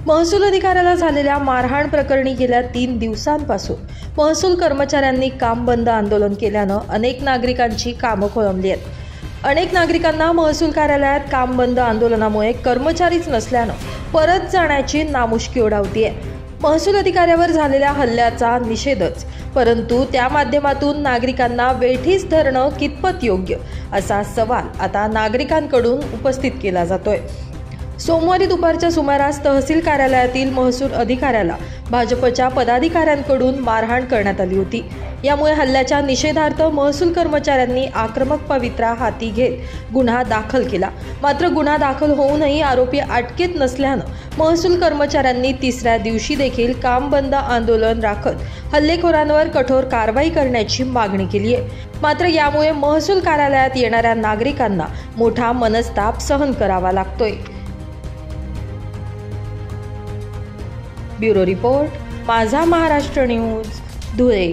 महसूल अधिकाऱ्याला झालेल्या मारहाण प्रकरणी गेल्या 3 दिवसांपासून महसूल कर्मचाऱ्यांनी काम बंद आंदोलन केल्यानं अनेक नागरिकांची कामं खोळंबली आहेत। अनेक नागरिकांना महसूल कार्यालयात काम बंद आंदोलनामुळे कर्मचारीच नसल्यानं परत जाण्याची नामुष्की ओढावतीये। महसूल अधिकाऱ्यावर झालेल्या हल्ल्याचा निषेधच, परंतु त्या माध्यमातून नागरिकांना वेठीस धरणं कितपत योग्य असा सवाल आता नागरिकांकडून उपस्थित केला जातोय। सोमवारी दुपारच्या सुमारास तहसील कार्यालयातील महसूल अधिकाऱ्याला भाजपच्या पदाधिकाऱ्यांकडून मारहाण करण्यात आली होती। यामुळे हल्ल्याच्या निषेधार्थ महसूल कर्मचाऱ्यांनी आक्रमक पवित्रा हाती घेत गुन्हा दाखल केला। मात्र गुन्हा दाखल होऊनही आरोपी अटकेत नसल्यानं महसूल कर्मचाऱ्यांनी तिसऱ्या दिवशी देखील काम बंद आंदोलन राखत हल्लेखोरांवर कठोर कारवाई करण्याची मागणी केली आहे। मात्र यामुळे महसूल कार्यालयात येणाऱ्या नागरिकांना मोठा मनस्ताप सहन करावा लागतोय। ब्युरो रिपोर्ट, माझा महाराष्ट्र न्यूज, धुळे।